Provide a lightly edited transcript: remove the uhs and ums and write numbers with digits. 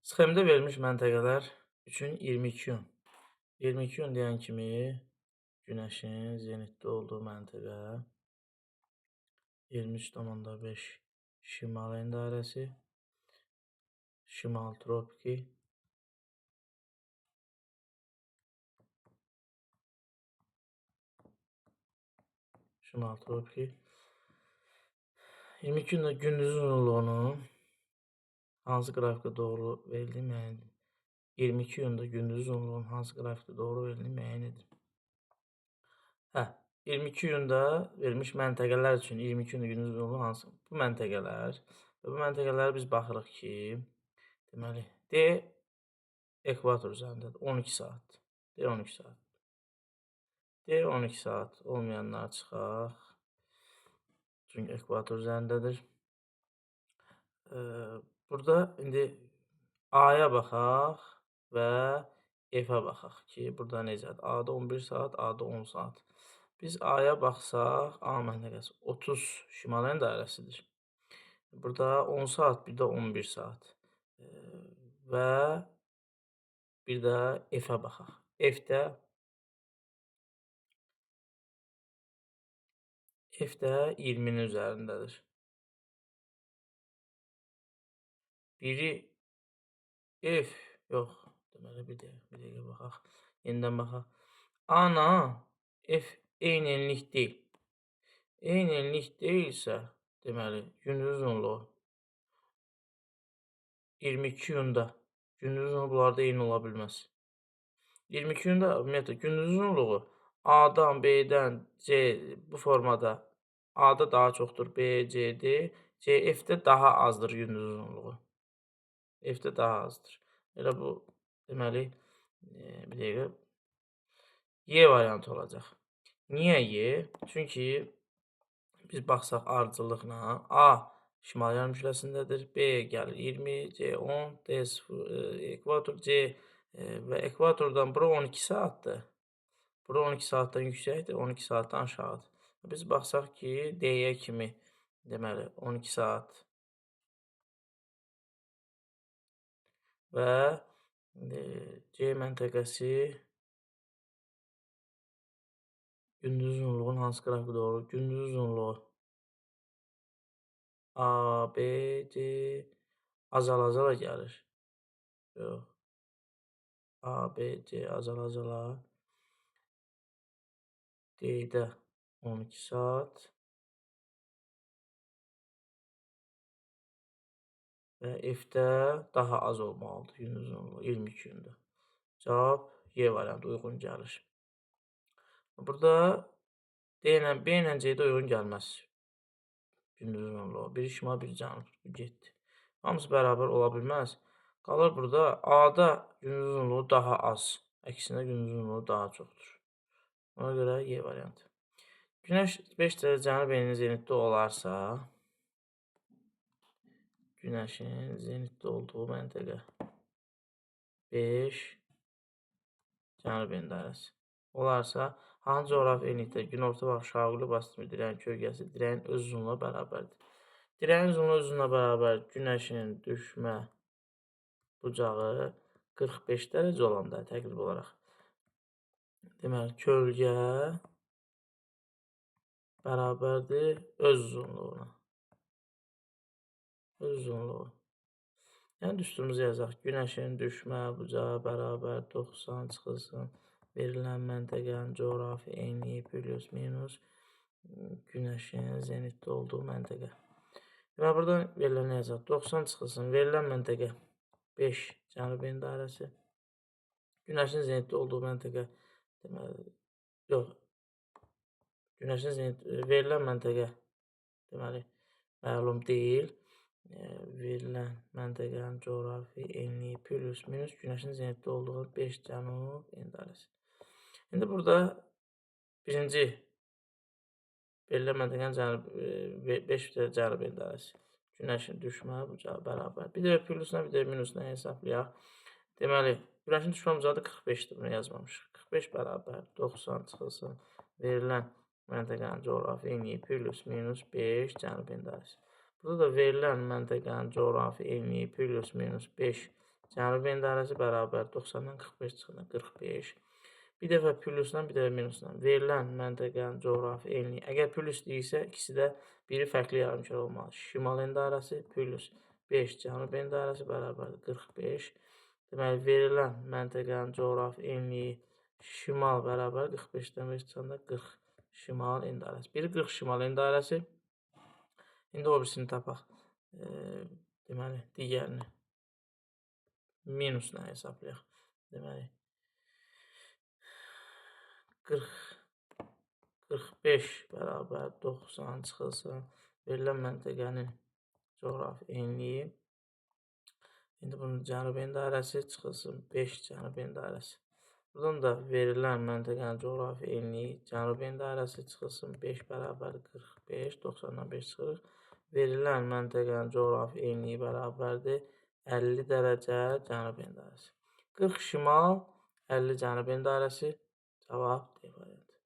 Sxemdə verilmiş məntəqələr üçün 22 iyun. 22 iyun deyən kimi Günəşin zenitdə olduğu məntəqə 23,5 şimal ayın dairəsi, şimal tropiki, şimal tropiki. 22 gündə gündüzün uzunluğunun hansı qrafikə doğru verildiyi müəyyən edin. 22 iyunda gündüz uzunluğunun hansı qrafikdə doğru verildiyi müəyyən edin. 22 iyunda verilmiş məntəqələr üçün 22 iyunda gündüz uzunluğu hansı? Bu məntəqələr və bu məntəqələrə biz baxırıq ki, deməli, D ekvator üzərindədir. 12 saat. D 12 saat. D 12 saat olmayanlar çıxaq. Çünki ekvator üzərindədir. Burada indi A-ya baxaq və F-ə baxaq ki, burada necədir? A-da 11 saat, A-da 10 saat. Biz A-ya baxsaq, A məntəqəsi 30 şimal dairəsidir. Burada 10 saat, bir də 11 saat. Və bir də F-ə baxaq. F-də 20-nin üzərindədir. Biri F, yox, deməli bir dəqiqə baxaq. Yenidən baxaq. A-na F eyni enlik deyil. Eyni enlik deyilsə, deməli, gündüz uzunluğu 22 iyunda gündüz uzunluğu bunlarda eyni ola bilməz. 22 iyunda ümumiyyətlə gündüz uzunluğu A-dan, B-dən, C bu formada A-da daha çoxdur, B, C-dir. F-də daha azdır gündüz uzunluğu. F-də daha azdır. Elə bu, deməli, bir dəqiqə, Y variantı olacaq. Niyə Y? Çünki biz baxsaq ardıcıllıqla A şimal yarımkürəsindədir, B gəlir 20, C 10, D 0, ekvator, C və ekvatordan bura 12 saatdır. Bura 12 saatdan yüksəkdir, 12 saatdan aşağıdır. Biz baxsaq ki, D-yə kimi, deməli, 12 saat və C məntəqəsi gündüz uzunluğun hansı qrafikə doğru? Gündüz uzunluğu A, B, C azala-azala gəlir. Yox. A, B, C azala-azala. D-də 12 saat və F-də daha az olmalıdır gündüz uzunluğu 22 gündə. Cavab Y variantı uyğun gəlir. Burada D ilə B ilə C-də uyğun gəlməz. Gündüz uzunluğu. Biri şimal, biri cənub. Getdi. Hamısı bərabər ola bilməz. Qalır burada A-da gündüz uzunluğu daha az. Əksinə gündüz uzunluğu daha çoxdur. Ona görə Y variantı. Günəş 5 dərəcə cənub eninin zenitdə olarsa, Günəşin zenitdə olduğu məntəqə 5 cənub enin dairəsi olarsa, hansı coğrafi enlikdə günorta vaxtı şaquli basitimi dirəyin kölgəsi dirəyin öz uzunluğuna bərabərdir? Dirəyin uzunluğu özünə bərabər Günəşin düşmə bucağı 45 dərəcə olanda təqrib olaraq. Deməli, kölgə bərabərdir öz uzunluğuna. Öz uzunluğu. Yəni, düsturumuzu yazaq. Günəşin düşmə bucağı bərabər 90 çıxılsın. Verilən məntəqənin coğrafi enliyi plus minus Günəşin zenitdə olduğu məntəqə. Deməli, buradan verilən yazaq. 90 çıxılsın. Verilən məntəqə 5 cənub enin dairəsi. Günəşin zenitdə olduğu məntəqə, deməli, yox. Günəşin zenitdə, verilən məntəqə, deməli, məlum deyil. Verilən məntəqənin coğrafi enliyi plus minus Günəşin zenitdə olduğu 5 cənub enin dairəsi. İndi burada birinci verilən məntəqənin 5 cənub enin dairəsi. Günəşin düşmə bucağı bərabər. Bir də plusla, bir də minusla hesablayaq. Deməli, Günəşin düşmə bucağı da 45-dir. Bunu yazmamışıq. 45 bərabər 90 çıxılsın. Verilən məntəqənin coğrafi enliyi plus minus 5 cənub enin dairəsi. Burada da verilən məntəqənin coğrafi enliyi plus minus 5 Cənubi en dairəsi bərabər 90-dan 45 çıxanda 45. Bir dəfə plusla, bir dəfə minusla. Verilən məntəqənin coğrafi enliyi. Əgər plus deyirsə, ikisi də biri fərqli yarımkəre olmalı. Şimal en dairəsi plus 5 cənub en dairəsi bərabərdir 45. Deməli, verilən məntəqənin coğrafi enliyi şimal bərabər 45-dən 5 çıxanda 40 şimal en dairəsi. Biri 40 şimal en dairəsi. İndi o birisini tapaq. Deməli, digərini minusla hesablayaq. Deməli, 45 bərabər 90 çıxılsın. Verilən məntəqənin coğrafi enliyi. İndi bunun cənubi en dairəsi çıxılsın 5 cənubi en dairəsi. Buradan da verilən məntəqənin coğrafi enliyi cənubi en dairəsi çıxılsın 5 bərabər 45, 90-dan 5 çıxırıq. Verilən məntəqənin coğrafi enliyi bərabərdir 50 dərəcə cənubi en dairəsi. 40 şimal, 50 cənubi en dairəsi cavab D variantı.